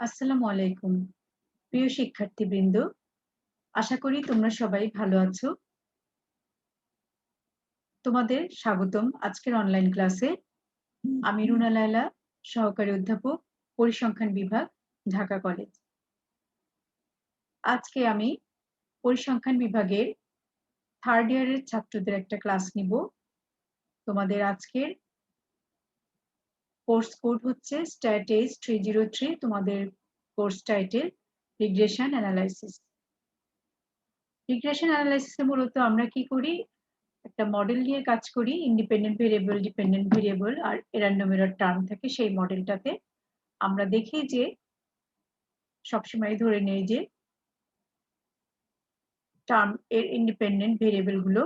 আসসালামু আলাইকুম। প্রিয় শিক্ষার্থীবৃন্দ, আশা করি তোমরা সবাই ভালো আছো। তোমাদের স্বাগতম আজকের অনলাইন ক্লাসে। আমি রুনা লায়লা, সহকারী অধ্যাপক, পরিসংখ্যান বিভাগ, ঢাকা কলেজ। আজকে আমি পরিসংখ্যান বিভাগের 3rd ইয়ারের ছাত্রদের একটা ক্লাস নিব। তোমাদের আজকের কোর্স কোড হচ্ছে STAT-ACE 303। তোমাদের course title regression analysis. Regression অ্যানালাইসিসে মূলত আমরা কি করি? একটা মডেল নিয়ে কাজ করি, ইন্ডিপেন্ডেন্ট ভেরিয়েবল, ডিপেন্ডেন্ট ভেরিয়েবল আর র্যান্ডম এরর টার্ম থাকে সেই মডেলটাতে। আমরা দেখি যে সবসময় ধরে নেই যে টার্ম এর ইন্ডিপেন্ডেন্ট ভেরিয়েবল গুলো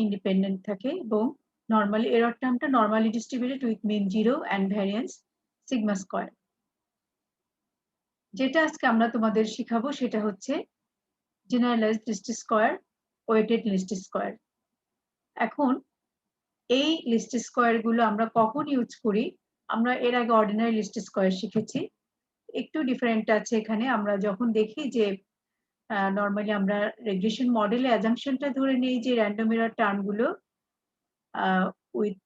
ইন্ডিপেন্ডেন্ট থাকে এবং নরমালি এরর টার্মটা normally distributed with mean 0 and variance sigma square. যেটা আজকে আমরা তোমাদের শিখাবো সেটা হচ্ছে generalized least square, weighted least square. এখন এই লিস্ট স্কয়ার গুলো আমরা কখন ইউজ করি? আমরা এর আগে অর্ডিনারি লিস্ট স্কয়ার শিখেছি। একটু ডিফারেন্ট আছে এখানে। আমরা যখন দেখি যে নরমালি আমরা রিগ্রেশন মডেলে অ্যাজাম্পশনটা ধরে নেই যে র‍্যান্ডম এরর টার্ম গুলো with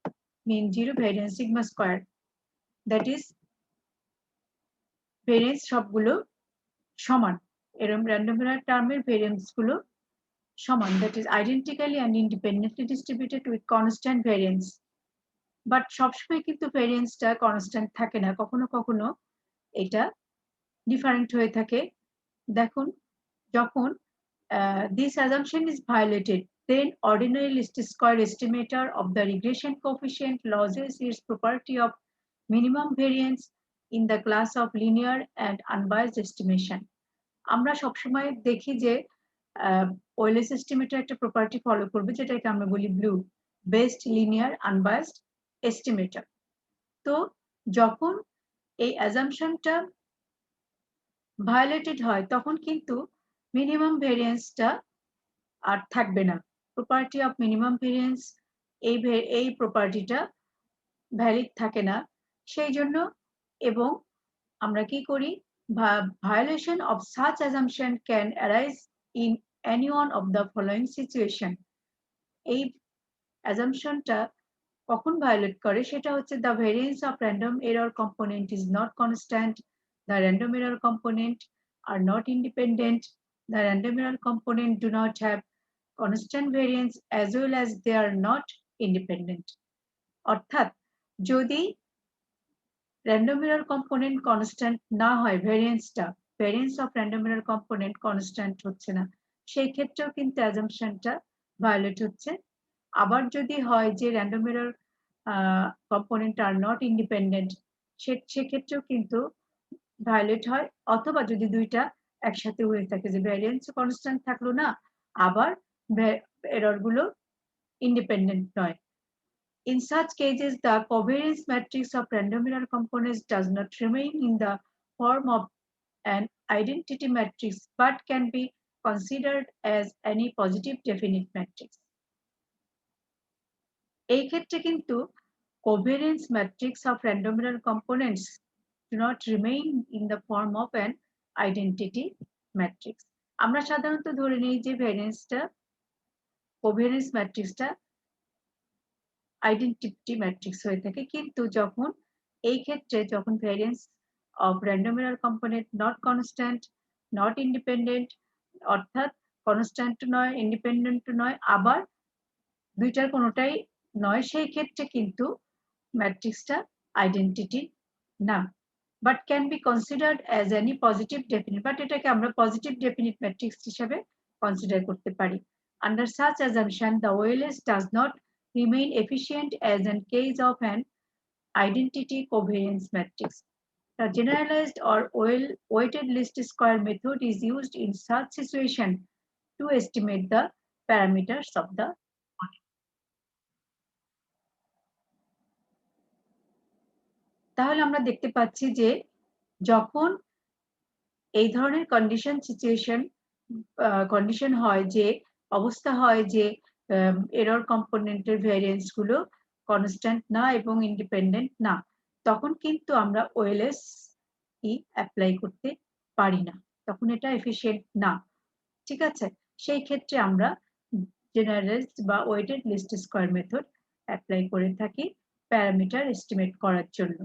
mean 0 variance sigma square, that is variance সবগুলো সমান। এরকম র‍্যান্ডম এরর টার্মের ভ্যারিয়েন্স গুলো সমান, that is identically and independently distributed with constant variance. But সবসময় কিন্তু ভ্যারিয়েন্সটা কনস্ট্যান্ট থাকে না, কখনো কখনো এটা ডিফারেন্ট হয়ে থাকে। দেখুন, যখন this assumption is violated, then ordinary least square estimator of the regression coefficient loses its property of minimum variance in the class of linear and unbiased estimation. আমরা সবসময় দেখি যে ওয়েলেস এস্টিমেটর একটা প্রপার্টি ফলো করবে যেটাকে আমরা বলি blue, best linear unbiased estimator. তো যখন এই অ্যাজাম্পশনটা ভায়োলেটেড হয় তখন কিন্তু মিনিমাম ভেরিয়েন্সটা আর থাকবে না। প্রপার্টি অফ মিনিমাম ভেরিয়েন্স এই প্রপার্টিটা ভ্যালিড থাকে না। সেই জন্য এবং আমরা কি করি? Violation of such assumption can arise in any one of the following situation. এই অ্যাজাম্পশনটা কখন ভায়োলেট করে? সেটা হচ্ছে the variance of random error component is not constant, the random error component are not independent, the random error component do not have constant variance as well as they are not independent. অর্থাৎ যদি random error component constant না হয়, variance of random error component constant হচ্ছে না, সেই ক্ষেত্রেও কিন্তু assumptionটা violate হচ্ছে। আবার যদি হয় যে random error component are not independent, সেক্ষেত্রেও কিন্তু violate হয়। অথবা যদি দুইটা একসাথে হয়ে থাকে, যে variance constant থাকলো না, আবার এরর গুলো ইন্ডিপেন্ডেন্ট নয়। In such cases, the covariance matrix of random error components does not remain in the form of an identity matrix but can be considered as any positive definite matrix. এই ক্ষেত্রে কিন্তু covariance matrix of random error components do not remain in the form of an identity matrix. আমরা সাধারণত ধরে নিই যে covariance matrixটা identity matrix হয়ে থাকে, কিন্তু যখন এই ক্ষেত্রে যখন variance of random error component not constant, not independent, অর্থাৎ কনস্ট্যান্ট নয়, ইন্ডিপেন্ডেন্ট নয়, আবার দুইটার কোনোটাই নয়, সেই ক্ষেত্রে কিন্তু ম্যাট্রিক্সটা আইডেন্টিটি না, but can be considered as any positive definite, but এটাকে আমরা পজিটিভ ডেফিনিট ম্যাট্রিক্স হিসাবে কনসিডার করতে পারি। Under such assumption the Wales does not remain efficient as in case of an identity covariance matrix. The generalized or weighted least square method is used in such situation to estimate the parameters of the model. তাহলে আমরা দেখতে পাচ্ছি যে যখন এই ধরনের condition হয়, যে অবস্থা হয় যে এরর কম্পোনেন্টের ভ্যারিয়েন্স গুলো কনস্ট্যান্ট না এবং ইন্ডিপেন্ডেন্ট না, তখন কিন্তু আমরা ওএলএস অ্যাপ্লাই করতে পারি না, তখন এটা এফিশিয়েন্ট না। ঠিক আছে, সেই ক্ষেত্রে আমরা জেনারেলাইজড বা weighted least square method apply করে থাকি প্যারামিটার এস্টিমেট করার জন্য।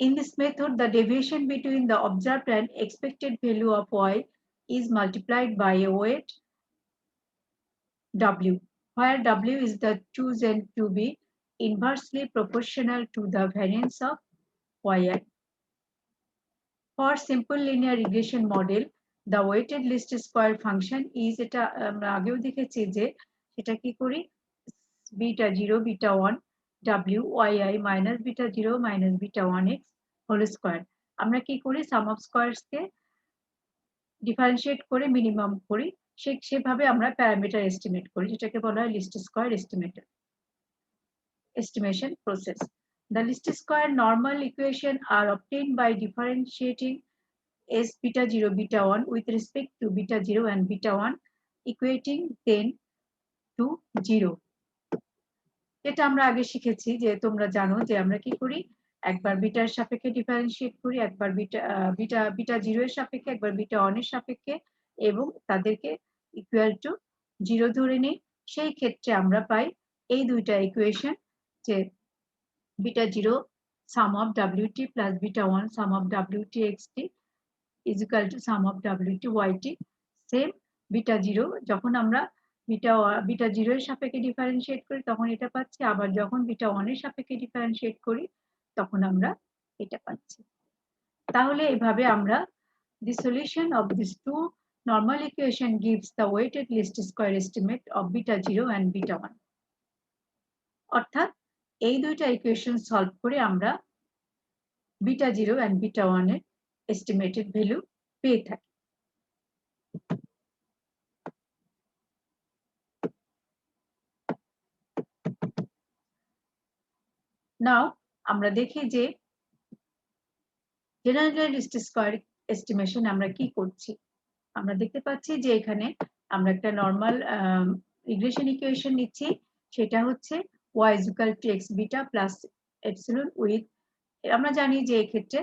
In this method, the deviation between the observed and expected value of y is multiplied by a weight w, where w is the chosen to be inversely proportional to the variance of yi. For simple linear regression model, the weighted least square function is এটা আমরা আগেও দেখেছি যে সেটা কি করি beta 0 beta 1 w yi minus beta 0 minus beta 1 x whole square। আমরা কি করি sum of squares কে ডিফারেন্সিয়েট করে মিনিমাম করি, সেভাবে আমরা প্যারামিটার এস্টিমেট করি, যেটাকে বলা হয় least square estimation process. The least square normal equation are obtained by differentiating s beta 0 beta 1 with respect to beta 0 and beta 1 equating then to 0। এটা আমরা আগে শিখেছি যে তোমরা জানো যে আমরা কি করি একবার বিটার সাপেক্ষে ডিফারেন্সিয়েট করি, একবার বিটা 0 এর সাপেক্ষে, একবার বিটা 1 এর সাপেক্ষে এবং তাদেরকে ইকুয়াল টু 0 ধরে নিই। সেই ক্ষেত্রে আমরা পাই এই দুইটা ইকুয়েশন যে beta 0 sum of wt plus beta 1 sum of wt xt is equal to sum of wt yt। Same beta 0 যখন আমরা বিটা 0 এর সাপেক্ষে ডিফারেন্সিয়েট করি তখন এটা পাচ্ছি, আবার যখন বিটা 1 এর সাপেক্ষে ডিফারেন্সিয়েট করি তখন আমরা এটা পাচ্ছি। তাহলে এভাবে আমরা the solution of these two normal equation gives the weighted least square estimate of beta 0 and beta 1। অর্থাৎ এই দুইটা ইকুয়েশন সলভ করে আমরা বিটা 0 and বিটা 1 এর এস্টিমেটেড ভ্যালু পেয়ে থাকি। নাও আমরা দেখি যে জেনারেল লিস্ট স্কয়ার এস্টিমেশন আমরা কি করছি। আমরা দেখতে পাচ্ছি যে এখানে আমরা একটা নরমাল রিগ্রেশন ইকুয়েশন নিচ্ছি, সেটা হচ্ছে y is equal to x beta plus epsilon with, আমরা জানি যে এই ক্ষেত্রে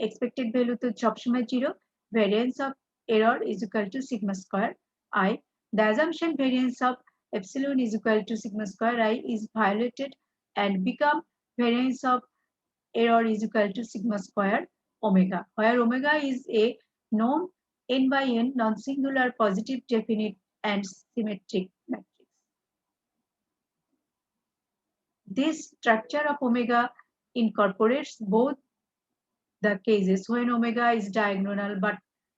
expected value তো সবসময় 0, variance of error is equal to sigma square I, the assumption variance of epsilon is equal to sigma square I is violated and become variance of error is equal to sigma square omega, where omega is a known n by n non-singular positive definite and symmetric matrix. This structure of omega incorporates both the cases when omega is diagonal but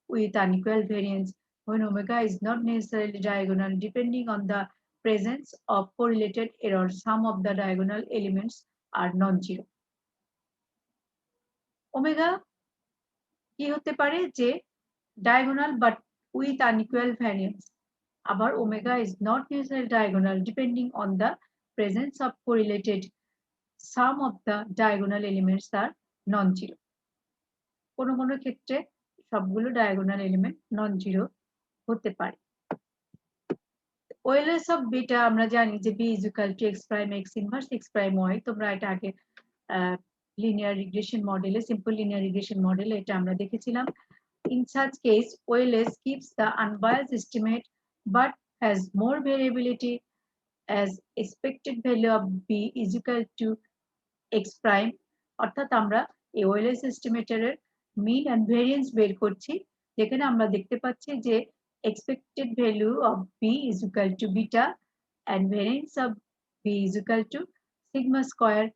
with unequal variance, when omega is not necessarily diagonal depending on the presence of correlated error, some of the diagonal elements are non-zero. Omega কি হতে পারে যে diagonal but with unequal variance, আবার omega is not necessarily diagonal depending on the presence of correlated, some of the diagonal elements are non-zero। কোনো কোনো ক্ষেত্রে সবগুলো diagonal element non zero হতে পারে। ওএলএস অফ বিটা আমরা জানি যে b is equal to x prime x inverse x prime y, তোমরা এটা আগে লিনিয়ার রিগ্রেশন মডেলে, সিম্পল লিনিয়ার রিগ্রেশন মডেলে এটা আমরা দেখেছিলাম। In such case, OLS keeps the unbiased estimate but has more variability as expected value of b is equal to x prime। অর্থাৎ আমরা এই OLS এস্টিমেটরের মিন এন্ড ভেরিয়েন্স বের করছি, যেখানে আমরা দেখতে পাচ্ছি যে expected value of b is equal to beta and variance of b is equal to sigma square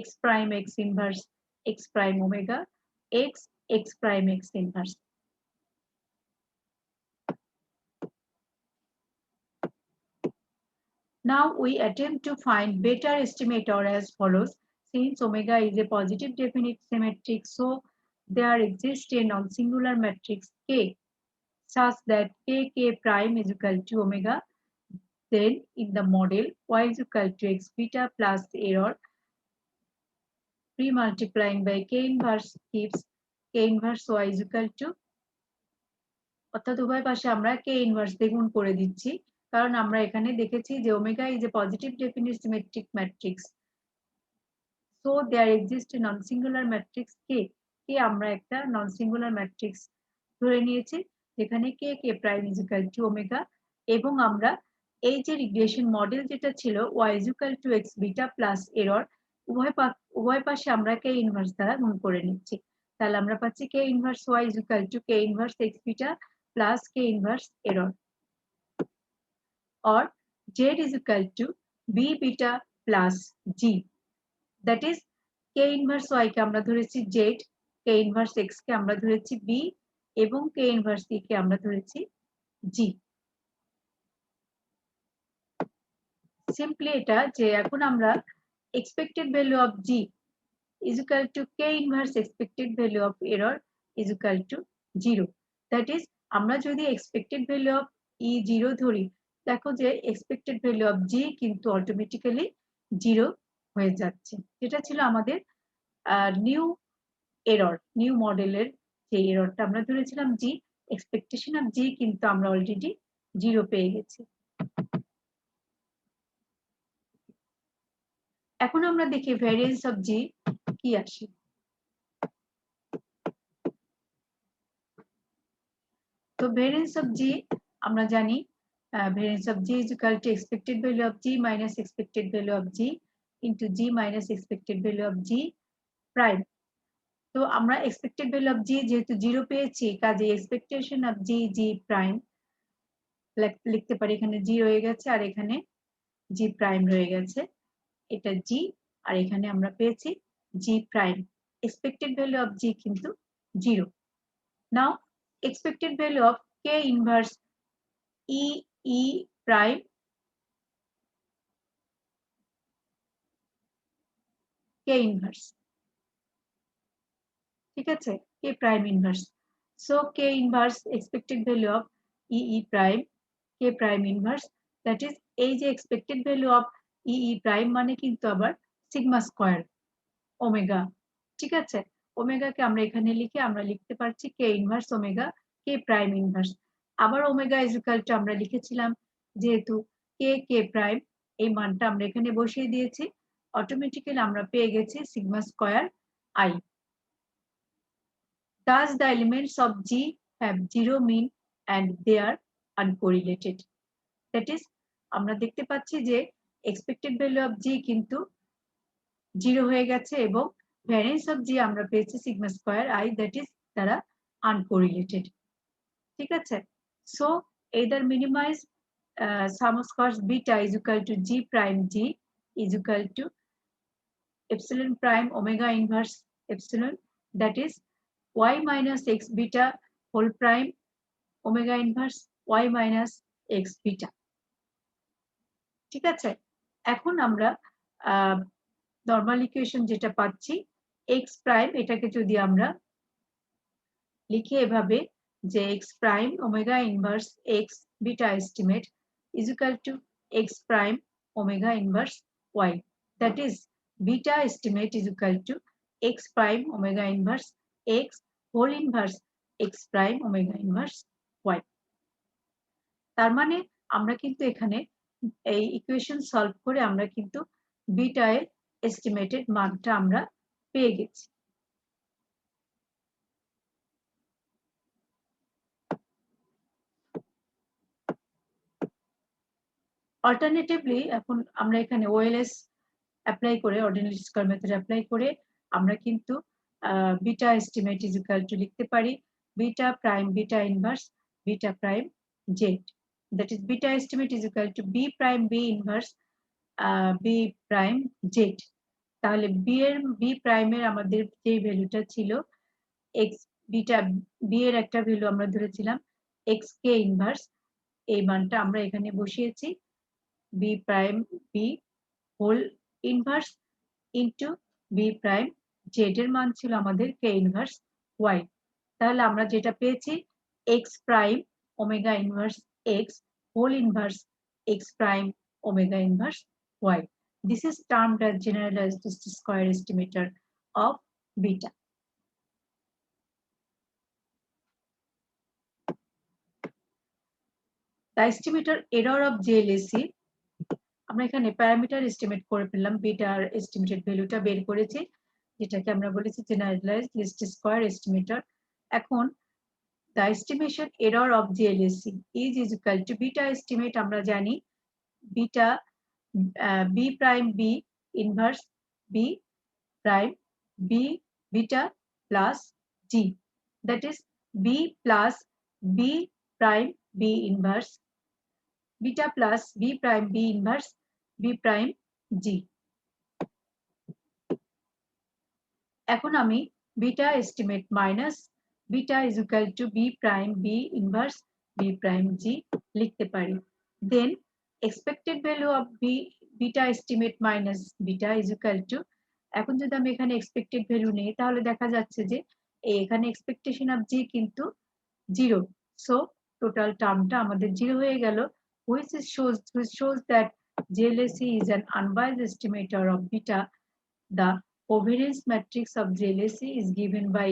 x prime x inverse x prime omega x x prime x inverse। Now we attempt to find better estimator as follows. Since omega is a positive definite symmetric, so there exists a non-singular matrix K such that K prime is equal to omega. Then in the model y is equal to x beta plus error pre-multiplying by K inverse gives K inverse y is equal to, অর্থাৎ উভয় পাশে আমরা K inverse দিয়ে গুণ করে দিচ্ছি, কারণ আমরা এখানে দেখেছি যে omega is a positive definite symmetric matrix, so there exist a non singular matrix K. K আমরা একটা নন সিঙ্গুলার ম্যাট্রিক্স ধরে নিয়েছি যেখানে K K prime is equal to omega, এবং আমরা এই যে রিগ্রেশন মডেল যেটা ছিল Y is equal to X beta plus error, উভয় পাশে আমরা কে ইনভার্স দ্বারা গুণ করে নিচ্ছি। তাহলে আমরা পাচ্ছি K inverse Y is equal to K inverse X beta plus K inverse error, or z is equal to b beta plus g, that is k inverse y কে আমরা ধরেছি z, k inverse x কে আমরা ধরেছি b, এবং k inverse e কে আমরা ধরেছি g। Simply এটা যে এখন আমরা expected value of g is equal to k inverse expected value of error is equal to 0, that is আমরা যদি expected value of e 0 ধরি, দেখো যে expected value of g কিন্তু অটোমেটিক্যালি 0 হয়ে যাচ্ছে, যেটা ছিল আমাদের নিউ এরর, নিউ মডেলের যে এররটা আমরা ধরেছিলাম g, এক্সপেকটেশন অফ g কিন্তু আমরা অলরেডি 0 পেয়ে গেছি। এখন আমরা দেখি ভ্যারিয়েন্স অফ g কি আসে। তো ভ্যারিয়েন্স অফ g আমরা জানি variance of g is equal to expected value of g minus expected value of g into g minus expected value of g prime। তো আমরা expected value of g যেহেতু 0 পেয়েছি, কাজে expectation of g g prime লিখতে পারি, এখানে g রয়ে গেছে আর এখানে g prime রয়ে গেছে, এটা g আর এখানে আমরা পেয়েছি g prime। expected value of g কিন্তু 0। now expected value of k inverse e e prime k inverse, ঠিক আছে, k prime inverse, so k inverse expected value of e e prime k prime inverse, that is এই যে expected value of e e prime মানে কিন্তু আবার sigma square omega, ঠিক আছে, omega কে আমরা এখানে লিখে আমরা লিখতে পারছি k inverse omega k prime inverse, আবার ওমেগা ইজ ইকুয়াল টু আমরা লিখেছিলাম যেহেতু k k প্রাইম, এই মানটা আমরা এখানে বসিয়ে দিয়েছি, অটোমেটিক্যালি আমরা পেয়ে গেছি sigma square i। Thus the elements of G have zero mean and they are uncorrelated, that is আমরা দেখতে পাচ্ছি যে expected value of G কিন্তু 0 হয়ে গেছে এবং variance of G আমরা পেয়েছি sigma square I, that is তারা uncorrelated, ঠিক আছে। so either minimize sum of squares beta is equal to G prime G is equal to epsilon prime omega inverse epsilon, that is y minus x beta whole prime omega inverse y minus x beta, ঠিক আছে। এখন আমরা normal equation যেটা পাচ্ছি x prime, এটাকে যদি আমরা লিখি এভাবে যে x prime omega inverse x beta estimate is equal two x prime omega inverse y, that is beta estimate is equal to x prime omega inverse x whole inverse x prime omega inverse y। তার মানে আমরা কিন্তু এখানে এই equation solve করে আমরা কিন্তু beta এর এস্টিমেটেড মানটা আমরা পেয়ে গেছি। অল্টারনেটিভলি এখন আমরা এখানে ওএলএস অ্যাপ্লাই করে অর্ডিনারি স্কয়ার মেথড অ্যাপ্লাই করে আমরা কিন্তু beta estimate is equal two লিখতে পারি beta prime beta inverse beta prime Z, that is beta estimate is equal to b prime b inverse b prime z। তাহলে b প্রাইমের আমাদের যে ভ্যালুটা ছিল x বিটা, b এর একটা ভ্যালু আমরা ধরেছিলাম x k ইনভার্স, এই মানটা আমরা এখানে বসিয়েছি b prime b whole inverse into b prime z এর মান ছিল আমাদের k ইনভার্স y। তাহলে আমরা যেটা পেয়েছি x prime omega inverse x whole inverse x prime omega inverse y. This is termed as generalized square estimator of beta. The estimator error of GLSE, আমরা এখানে প্যারামিটার এস্টিমেট করে ফেললাম, bitter estimated ভ্যালুটা বের করেছি, যেটাকে আমরা বলেছি জেনারেলাইজড লিস্ট স্কয়ার এস্টিমেটর। এখন the estimation error of JLSC is equal to beta estimate, আমরা জানি beta b prime b inverse b prime b beta plus g, that is b plus b prime b inverse beta plus b prime b inverse b prime g। এখন আমি beta estimate minus beta is equal to b prime b inverse b prime g লিখতে পারি। Then expected value of beta estimate minus beta is equal to, এখন যদি আমি এখানে expected value নেই তাহলে দেখা যাচ্ছে যে এখানে expectation of g কিন্তু 0, so total টার্মটা আমাদের 0 হয়ে গেল, which shows that JLSC is an unbiased estimator of beta. The covariance matrix of JLSC is given by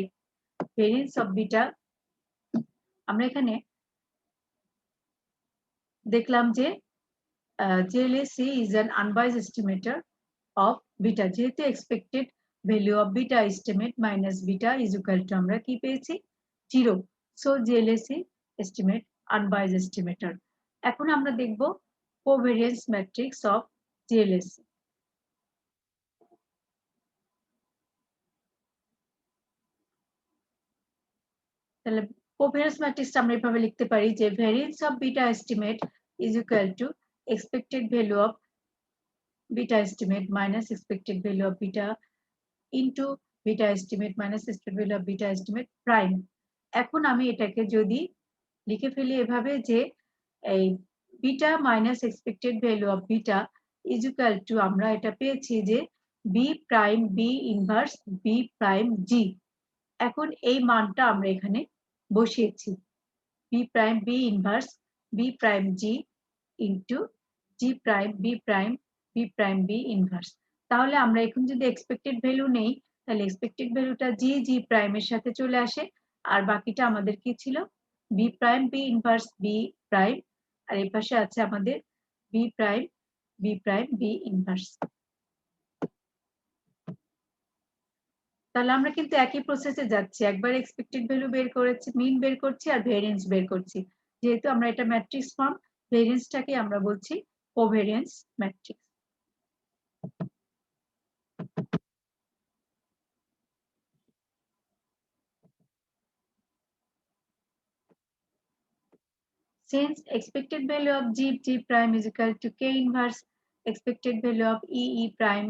variance of beta। আমরা এখানে দেখলাম যে JLSC is an unbiased estimator of beta, যেহেতু expected value of beta estimate minus beta is equal to আমরা কি পেয়েছি 0, so JLSC estimate unbiased estimator। এখন আমরা দেখব covariance matrix of JLSC। তাহলে covariance matrix আমরা এভাবে লিখতে পারি যে variance of beta estimate is equal to expected value of beta estimate minus expected value of beta into beta estimate minus expected value of beta estimate prime। এখন আমি এটাকে যদি লিখে ফেলি এভাবে যে এই beta minus expected value of beta is equal to, আমরা এটা পেয়েছি যে b prime b inverse b prime g। এখন এই মানটা আমরা এখানে বসিয়েছি b prime b inverse b prime g into g prime b prime b prime b inverse। তাহলে আমরা এখন যদি এক্সপেক্টেড ভ্যালু নেই তাহলে এক্সপেক্টেড ভ্যালুটা g g প্রাইম এর সাথে চলে আসে, আর বাকিটা আমাদের কি ছিল b prime b inverse b prime, আর এই পাশে আছে আমাদের b prime b prime b inverse। তাহলে আমরা কিন্তু একই প্রসেসে যাচ্ছি, একবার এক্সপেক্টেড ভ্যালু বের করেছি, মিন বের করছি আর ভেরিয়েন্স বের করছি, যেহেতু আমরা এটা ম্যাট্রিক্স ফর্ম, ভেরিয়েন্সটাকে আমরা বলছি covariance matrix. Since expected value of g prime is equal to k inverse expected value of e prime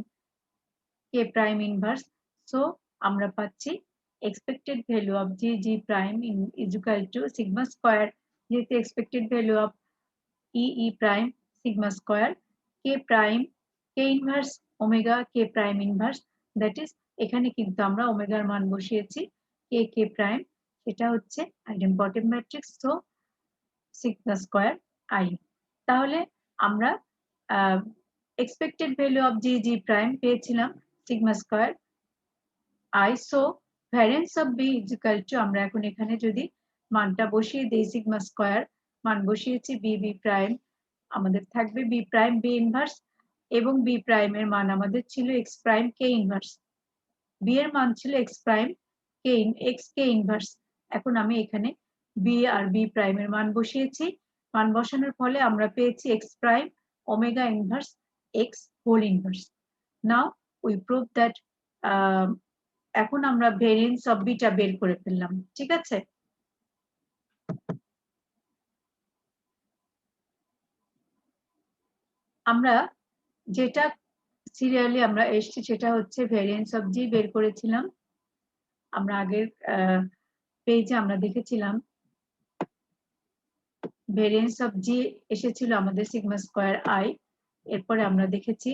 k prime inverse, so আমরা পাচ্ছি expected value of g prime is equal to sigma square, যেহেতু expected value of e prime sigma square k prime k inverse omega k prime inverse, that is এখানে কিন্তু আমরা ওমেগার মান বসিয়েছি k prime, এটা হচ্ছে আইডেম্পটিভ matrix, so sigma square i। তাহলে আমরা expected value of g prime পেয়েছিলাম sigma square i, so variance of b is equal to, আমরা এখন এখানে যদি মানটা বসিয়ে দেই sigma square মান বসিয়েছি b prime, আমাদের থাকবে b prime b inverse এবং b prime এর মান আমাদের ছিল x prime k inverse, b এর মান ছিল x prime x k inverse। এখন আমি এখানে b আর b prime এর মান বসিয়েছি, মান বসানোর ফলে আমরা পেয়েছি x prime omega inverse x whole inverse। Now we prove that এখন আমরা ভেরিয়েন্স অফ বিটা বের করে ফেললাম, ঠিক আছে। আমরা যেটা সিরিয়ালি আমরা এসছি সেটা হচ্ছে ভেরিয়েন্স অফ জি বের করেছিলাম, আমরা আগের পেজে আমরা দেখেছিলাম ভেরিয়েন্স অফ জি এসেছিল আমাদের সিগমা স্কয়ার আই, এরপরে আমরা দেখেছি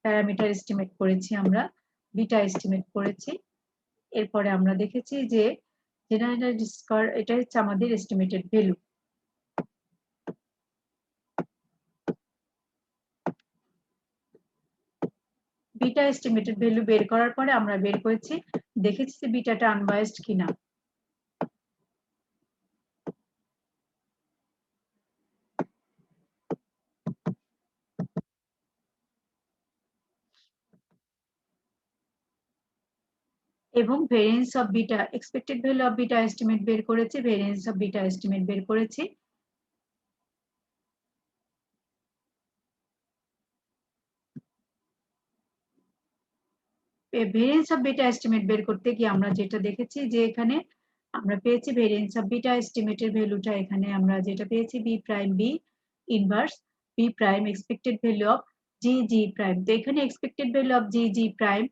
প্যারামিটার এস্টিমেট করেছি, আমরা বিটা এস্টিমেট করেছি, এরপরে আমরা দেখেছি যে জেনারেল স্কয়ার, এটা হচ্ছে আমাদের estimated value. Beta estimated value বের করার পরে আমরা বের করেছি, দেখেছি যে বিটাটা আনবায়াসড কিনা। এবং variance of beta, expected value of beta estimate বের করেছি, ভেরিয়েন্স অফ বিটা এস্টিমেট বের করেছি। ভেরিয়েন্স অফ বিটা এস্টিমেট বের করতে গিয়ে আমরা যেটা দেখেছি যে এখানে আমরা পেয়েছি ভেরিয়েন্স অফ বিটা এস্টিমেটের ভ্যালুটা, এখানে আমরা যেটা পেয়েছি B prime B inverse B prime expected value of G G prime. তো এখানে expected value of G G prime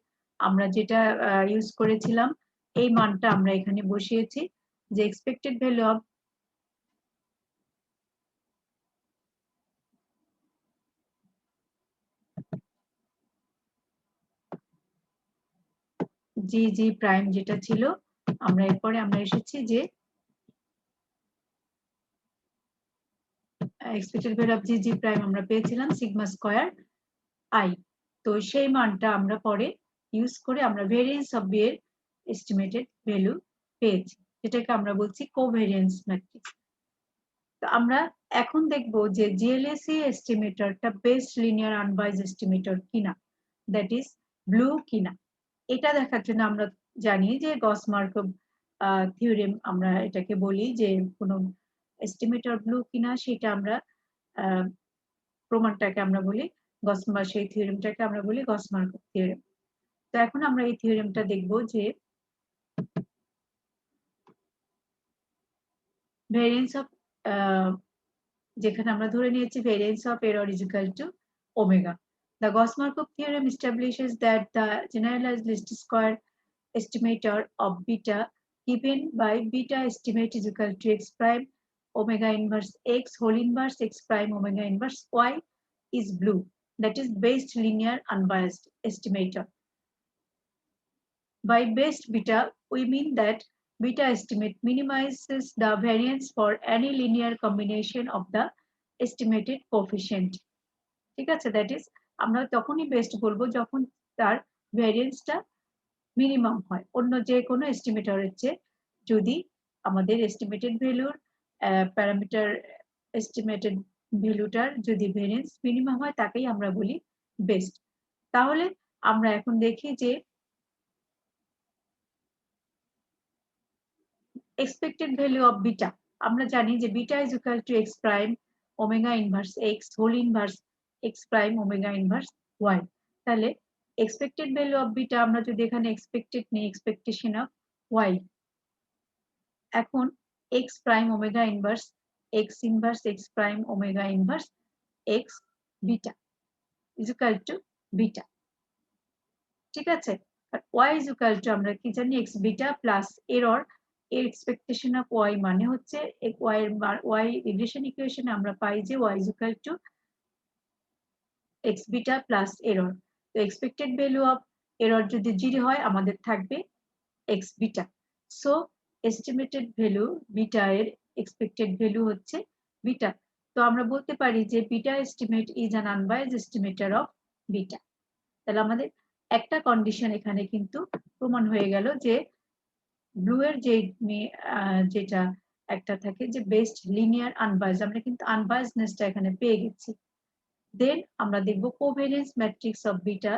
আমরা যেটা ইউজ করেছিলাম এই মানটা আমরা এখানে বসিয়েছি, যে expected value of G G prime যেটা ছিল, আমরা এরপরে আমরা এসেছি যে expected value of G G prime আমরা পেয়েছিলাম সিগমা স্কয়ার আই। তো সেই মানটা আমরা পরে ইউজ করে আমরা ভেরিয়েন্স অফ বি এর এস্টিমেটেড ভ্যালু পেয়েছি, যেটাকে আমরা বলছি কোভেরিয়েন্স ম্যাট্রিক্স। তো আমরা এখন দেখব যে জিএলএসি এস্টিমেটরটা বেস্ট লিনিয়ার আনবাইজ এস্টিমেটর কিনা, দ্যাট ইজ ব্লু কিনা। এটা দেখার জন্য আমরা জানি যে গস মার্কভ থিওরেম আমরা এটাকে বলি, যে কোনো এস্টিমেটর ব্লু কিনা সেটা আমরা প্রমাণটাকে আমরা বলি সেই থিওরেমটাকে আমরা বলি গস মার্কভ থিওরেম। তো এখন আমরা এই থিওরেমটা দেখব যে ভেরিয়েন্স অফ যেখানে আমরা ধরে নিয়েছি variance of error is equal to omega. The Gauss-Markov theorem establishes that the generalized least square estimator of beta given by beta estimate is equal to x prime omega inverse x whole inverse x prime omega inverse y is blue, that is best linear unbiased estimator. By best beta, we mean that beta estimate minimizes the variance for any linear combination of the estimated coefficient. ঠিক আছে, that is আমরা তখনই best বলবো যখন তার ভ্যারিয়েন্সটা minimum হয় অন্য যে কোনো এস্টিমেটরের চেয়ে। যদি আমাদের এস্টিমেটেড ভ্যালুর প্যারামিটার এস্টিমেটেড ভ্যালুটার যদি ভ্যারিয়েন্স মিনিমাম হয় তাকেই আমরা বলি বেস্ট। তাহলে আমরা এখন দেখি যে expected value of beta, আমরা জানি যে beta is equal to x prime omega inverse x whole inverse x prime omega inverse y। তাহলে expected value of beta আমরা যদি এখানে expected নেই, expectation of y, এখন x prime omega inverse x prime omega inverse x beta is equal to beta। ঠিক আছে, আর y is equal to আমরা কি জানি x beta plus error এর এক্সপেকটেশন অফ y মানে হচ্ছে y এর y রিগ্রেশন ইকুয়েশনে আমরা পাই যে y is equal to x beta plus error। তো এক্সপেক্টেড ভ্যালু অফ এরর যদি 0 হয় আমাদের থাকবে x beta। So estimated value beta এর এক্সপেক্টেড ভ্যালু হচ্ছে বিটা। তো আমরা বলতে পারি যে beta estimate is an unbiased estimator of beta. তাহলে আমাদের একটা কন্ডিশন এখানে কিন্তু প্রমাণ হয়ে গেল যে ব্লু এর যে যেটা একটা থাকে যে বেস্ট লিনিয়ার আনবায়াস, আমরা কিন্তু আনবায়াসনেসটা এখানে পেয়ে গেছি। দেন আমরা দেখব covariance matrix of beta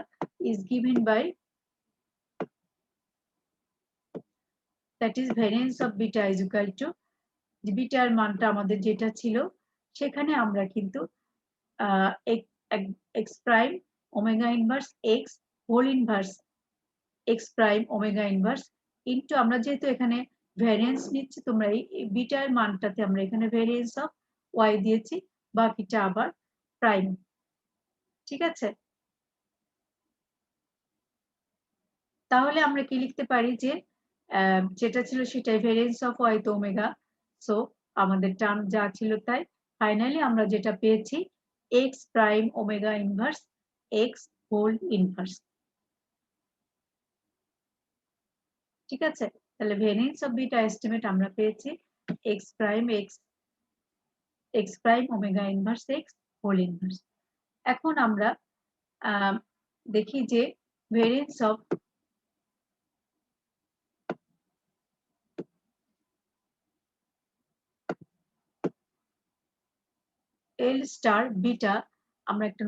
is given by, that is variance of beta is equal to বিটার মানটা আমাদের যেটা ছিল সেখানে আমরা কিন্তু X prime omega inverse X whole inverse X prime omega inverse into, আমরা যেহেতু এখানে ভ্যারিয়েন্স নিচ্ছি তোমরা এই বিটার মানটাতে আমরা এখানে ভ্যারিয়েন্স অফ ওয়াই দিয়েছি, বাকিটা আবার প্রাইম। ঠিক আছে, তাহলে আমরা কি লিখতে পারি যে যেটা ছিল সেটাই ভ্যারিয়েন্স অফ ওয়াই তো ওমেগা। সো আমাদের টার্ম যা ছিল তাই, ফাইনালি আমরা যেটা পেয়েছি X prime omega inverse X whole inverse. ঠিক আছে, তাহলে ভ্যারিয়েন্স অফ বিটা এস্টিমেট আমরা পেয়েছি X prime omega inverse X whole inverse. এখন আমরা দেখি যে variance of L star beta, আমরা একটা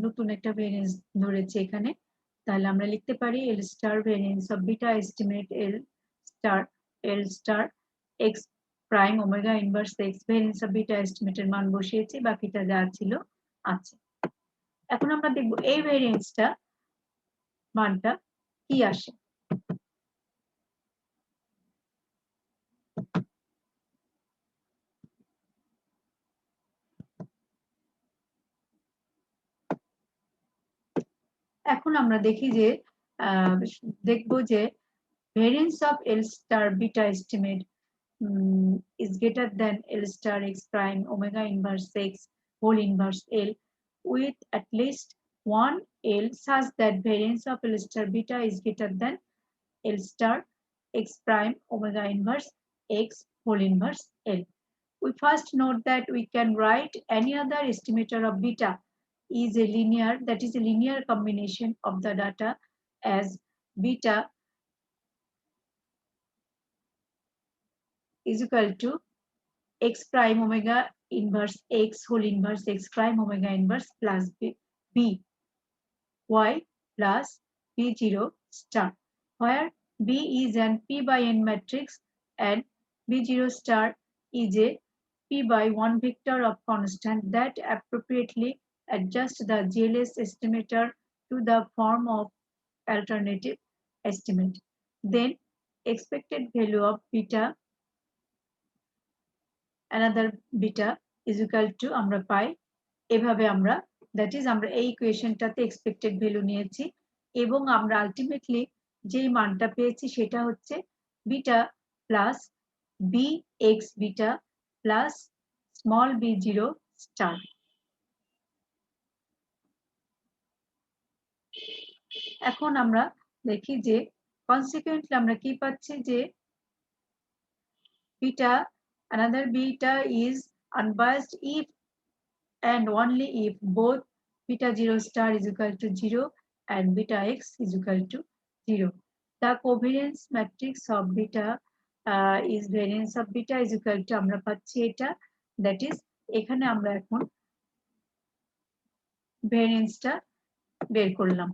নতুন একটা ভ্যারিয়েন্স ধরেছি এখানে তাহলে আমরা লিখতে পারি L star variance of beta estimate L star x prime omega inverse x variance of beta estimate এর মান বসিয়েছি, বাকিটা যা ছিল আছে। এখন আমরা দেখব এই ভেরিয়েন্সটা মানটা কি আসে। এখন আমরা দেখি যে দেখব যে variance of L star beta estimate is greater than L star x prime omega inverse x whole inverse L with at least one L such that variance of L star beta is greater than L star x prime omega inverse x whole inverse L. We first note that we can write any other estimator of beta is a linear combination of the data as beta is equal to x prime omega inverse x whole inverse x prime omega inverse plus b y plus b0 star, where b is an p by n matrix and b0 star is a p by 1 vector of constant that appropriately adjust the GLS estimator to the form of alternative estimate. Then expected value of beta another beta is equal to আমরা পাই এভাবে আমরা that is আমরা এই ইকুয়েশনটাতে expected value নিয়েছি এবং আমরা ultimately যেই মানটা পেয়েছি সেটা হচ্ছে beta plus B X beta plus small b0 star. এখন আমরা দেখি যে কনসিকুয়েন্টলি আমরা কি পাচ্ছি যে beta another beta is unbiased if and only if both beta 0 star is equal to 0 and beta x is equal to 0. The covariance matrix of beta is variance of beta is equal to আমরা পাচ্ছি এটা, that is এখানে আমরা এখন ভেরিয়েন্সটা বের করলাম।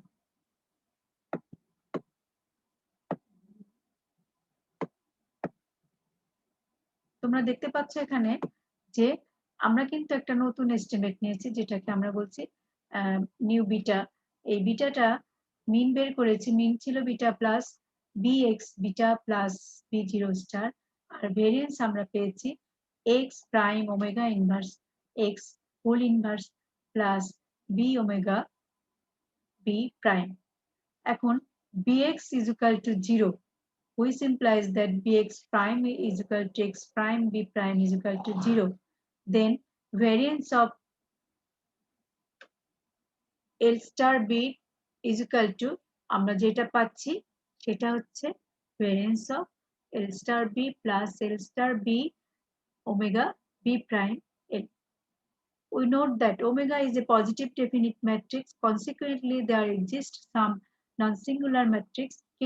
তোমরা দেখতে পাচ্ছ এখানে যে আমরা কিন্তু একটা নতুন এস্টিমেট নিয়েছি যেটাকে আমরা বলছি নিউ বিটা। এই বিটাটা মিন বের করেছি, মিন ছিল beta plus bx beta plus b0 star আর ভেরিয়েন্স আমরা পেয়েছি x prime omega inverse x whole inverse plus b omega b prime. এখন bx is equal to 0 which implies that bx prime is equal to x prime b prime is equal to 0. Then variance of L star b is equal to আমরা যেটা পাচ্ছি সেটা হচ্ছে variance of L star b plus L star b omega b prime L. We note that omega is a positive definite matrix. Consequently, there exists some non-singular matrix K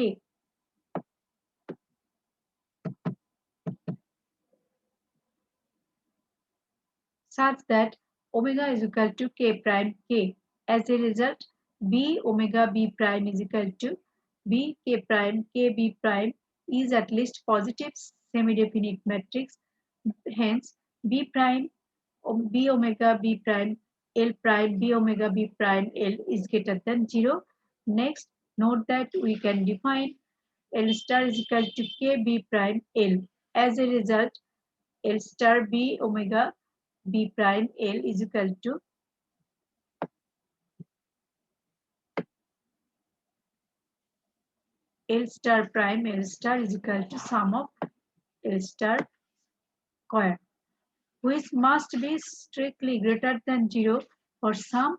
such that omega is equal to k prime k. As a result, b omega b prime is equal to b k prime k b prime is at least positive semi-definite matrix. Hence, b prime b omega b prime L prime b omega b prime L is greater than 0. Next, note that we can define L star is equal to k b prime L. As a result, L star b omega b prime L is equal to L star prime L star is equal to sum of L star square, which must be strictly greater than 0 for some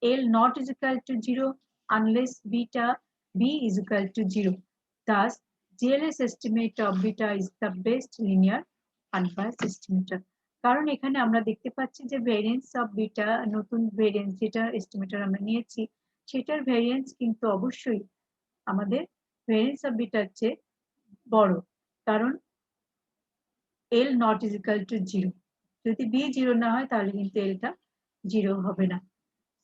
L not is equal to 0 unless beta b is equal to 0. Thus, GLS estimate of beta is the best linear unbiased estimator. কারণ এখানে আমরা দেখতে পাচ্ছি যে variance of beta নতুন variance যেটা estimator আমরা নিয়েছি সেটার ভেরিয়েন্স কিন্তু অবশ্যই আমাদের ভেরিয়েন্স অফ বিটার চেয়ে বড়, কারণ L not is equal to 0. যদি b 0 না হয় তাহলে কিন্তু Lটা 0 হবে না।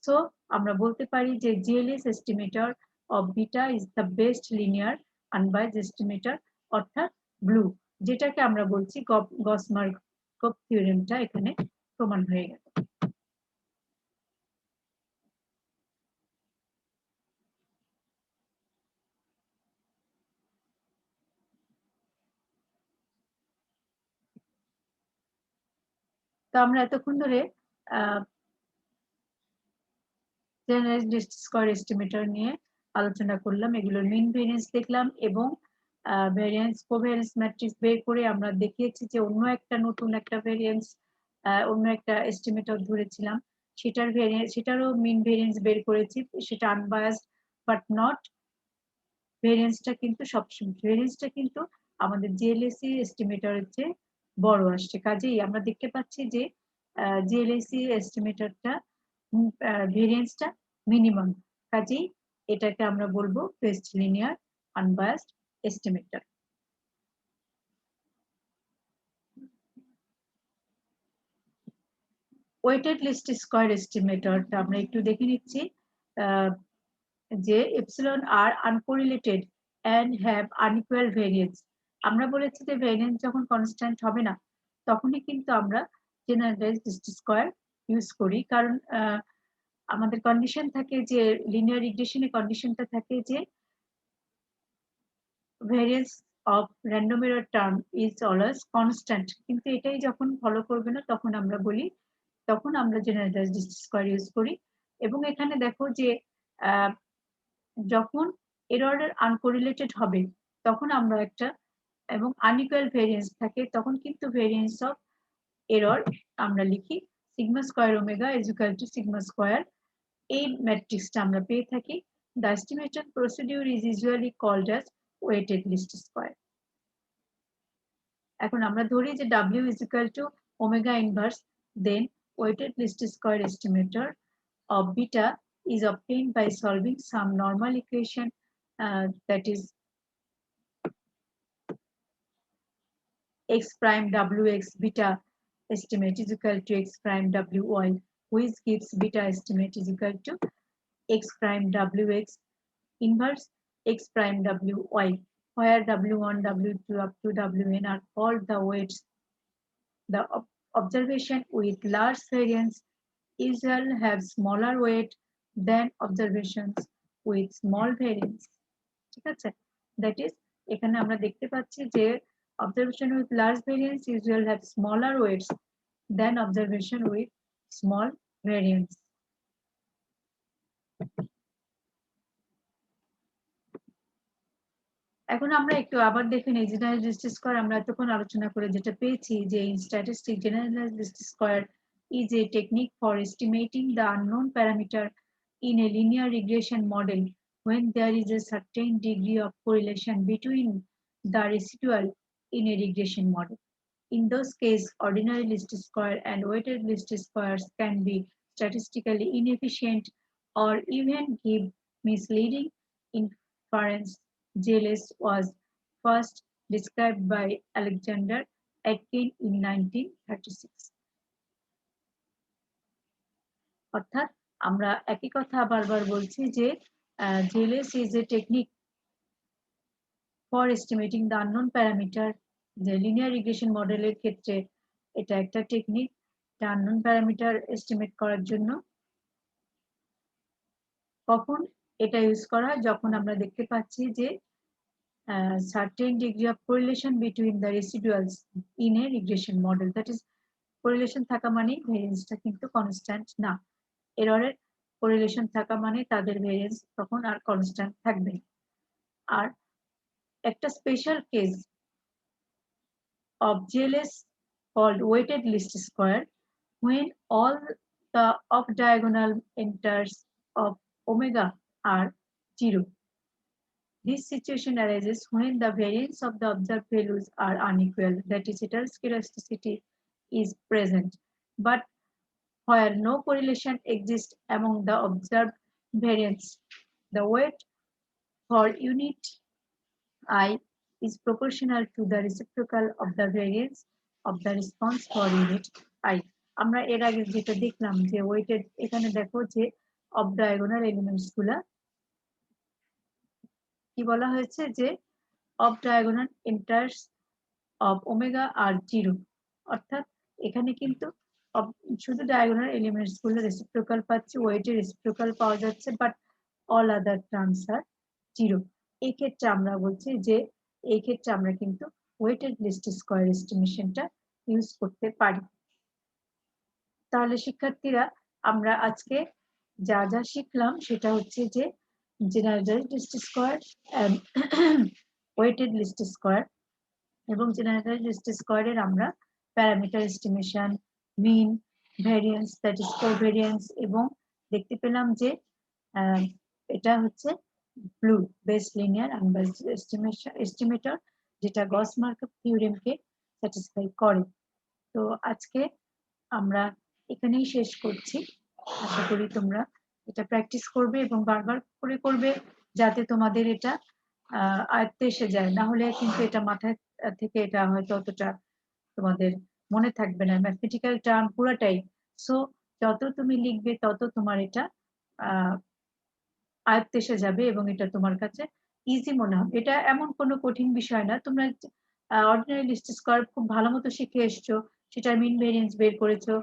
সো আমরা বলতে পারি যে GLS estimator of beta is the best linear unbiased estimator, অর্থাৎ ব্লু, যেটাকে আমরা বলছি গস-মার্কভ থিওরেমটা এখানে প্রমাণ হয়ে গেল। তো আমরা এতক্ষণ ধরে জেনারেল স্কয়ার এস্টিমেটর নিয়ে আলোচনা করলাম, এগুলোর মিন ভেরিয়েন্স দেখলাম এবং ভেরিয়েন্স কোভেরিয়েন্স ম্যাট্রিক্স বের করে আমরা দেখিয়েছি যে অন্য একটা নতুন একটা ভেরিয়েন্স অন্য একটা এস্টিমেটর ধরেছিলাম, সেটারও মিন ভেরিয়েন্স বের করেছি, সেটা আনবায়াসড বাট নট ভেরিয়েন্সটা কিন্তু ভেরিয়েন্সটা কিন্তু আমাদের জিএলএসি এস্টিমেটরের চেয়ে বড় আসছে। কাজেই আমরা দেখতে পাচ্ছি যে জিএলএসি এস্টিমেটরটা ভেরিয়েন্সটা মিনিমাম, কাজেই এটাকে আমরা বলবো best linear unbiased estimator. Weighted least square এস্টিমেটরটা আমরা একটু দেখে নিচ্ছি, যে epsilon are uncorrelated and have unequal variance. আমরা বলেছি যে ভেরিয়েন্স যখন কনস্ট্যান্ট হবে না তখনই কিন্তু আমরা জেনারেলাইজড লিস্ট স্কয়ার ইউজ করি, কারণ আমাদের কন্ডিশন থাকে যে লিনিয়ার রিগ্রেশনে কন্ডিশনটা থাকে যে variance of random error term is always constant, কিন্তু এটাই যখন ফলো করবে না তখন আমরা জেনারেলাইজড লিস্ট স্কয়ার ইউজ করি। এবং এখানে দেখো যে যখন এররের আনকোরিলেটেড হবে তখন আমরা একটা এবং আনইকুয়াল ভেরিয়েন্স থাকে তখন কিন্তু ভেরিয়েন্স অফ এরর আমরা লিখি sigma square omega is equal to sigma square. এই ম্যাট্রিক্সটা আমরা পেয়ে থাকি। The estimation procedure is usually called as weighted least square. এখন আমরা ধরি যে W is equal to omega inverse, then weighted least square estimator of beta is obtained by solving some normal equation, that is x prime wx beta estimate is equal to x prime wy, which gives beta estimate is equal to x prime wx inverse x prime wy, where w1 w2 up to wn are called the weights. The observation with large variance usually have smaller weight than observations with small variance. ঠিক আছে, that is এখানে আমরা দেখতে পাচ্ছি যে observation with large variance usually have smaller weights than observation with small variance. এখন আমরা একটু আবার দেখে নিই জেনারেল লিস্ট স্কয়ার আমরা এতক্ষণ আলোচনা করে যেটা পেয়েছি যে in statistics generalized least square is a technique for estimating the unknown parameter in a linear regression model when there is a certain degree of correlation between the residual in a regression model. In those cases, ordinary least square and weighted least squares can be statistically inefficient or even give misleading inference. JLS was first described by Alexander Aitken in 1936. অর্থাৎ আমরা একই কথা বারবার বলছি যে JLS is a technique for estimating the unknown parameter. যে linear regression মডেলের ক্ষেত্রে এটা একটা টেকনিক আননোন প্যারামিটার এস্টিমেট করার জন্য। কখন এটা ইউজ করা হয়? যখন আমরা দেখতে পাচ্ছি যে certain degree of correlation between the residuals in a regression model, that is correlation থাকা মানে ভেরিয়েন্সটা কিন্তু কনস্ট্যান্ট না, এররের correlation থাকা মানে তাদের ভেরিয়েন্স তখন আর কনস্ট্যান্ট থাকবে। আর একটা special case of JLS called weighted least square, when all the off-diagonal enters of omega are 0. This situation arises when the variance of the observed values are unequal, that is heteroscedasticity is present, but where no correlation exists among the observed variance, the weight for unit I is proportional to the reciprocal of the variance of the response for unit I. আমরা এর আগে যেটা দেখলাম যে weighted, এখানে দেখো যে off diagonal elements গুলা কি বলা হয়েছে যে off diagonal entries of omega are 0, অর্থাৎ এখানে কিন্তু শুধু ডায়াগোনাল এলিমেন্টস গুলো রেসিপ্রোকাল পাচ্ছি, ওয়েটের রেসিপ্রোকাল পাওয়া যাচ্ছে, বাট অল আদার টার্মস আর 0। এই ক্ষেত্রে আমরা বলছি যে এই ক্ষেত্রে আমরা কিন্তু ওয়েটেড লিস্ট স্কয়ার এস্টিমেশনটা ইউজ করতে পারি। তাহলে শিক্ষার্থীরা আমরা আজকে যা যা শিখলাম সেটা হচ্ছে যে generalized least square and weighted least square, এবং জেনারেলাইজড লিস্ট স্কয়ারের আমরা parameter estimation, mean, variance that is covariance, এবং দেখতে পেলাম যে এটা হচ্ছে BLUE best linear unbiased estimator, যেটা গস মার্কঅপ থিওরেমকে স্যাটিসফাই করে। তো আজকে আমরা এখানেই শেষ করছি। আশা করি তোমরা এটা প্র্যাকটিস করবে এবং বারবার করে করবে, যাতে তোমাদের এটা আয়ত্তে এসে যায়। না হলে কিন্তু এটা মাথায় থেকে এটা হয়তো অতটা তোমাদের মনে থাকবে না, ম্যাথমেটিক্যাল টার্ম পুরাটাই। সো যত তুমি লিখবে তত তোমার এটা আয়ত্তে এসে যাবে এবং এটা তোমার কাছে ইজি মনে হবে। এটা এমন কোনো কঠিন বিষয় না। তোমরা অর্ডিনারি লিস্ট স্কয়ার খুব ভালো মতো শিখে এসছো, সেটার মিন ভেরিয়েন্স বের করেছো।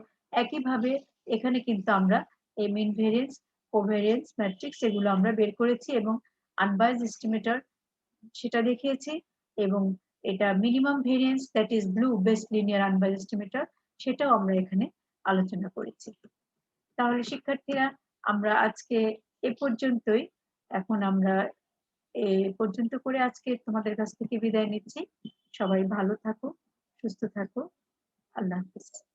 একইভাবে এখানে কিন্তু আমরা এই মিন ভেরিয়েন্স, কোভ্যারিয়েন্স ম্যাট্রিক্স এগুলো আমরা বের করেছি এবং আনবায়াসড এস্টিমেটর সেটা দেখিয়েছি, এবং এটা minimum variance that is blue best linear unbiased estimator সেটাও আমরা এখানে আলোচনা করেছি। তাহলে শিক্ষার্থীরা আমরা আজকে এ পর্যন্তই। এখন আমরা এ পর্যন্ত করে আজকে তোমাদের কাছ থেকে বিদায় নিচ্ছি। সবাই ভালো থাকো, সুস্থ থাকো। আল্লাহ হাফেজ।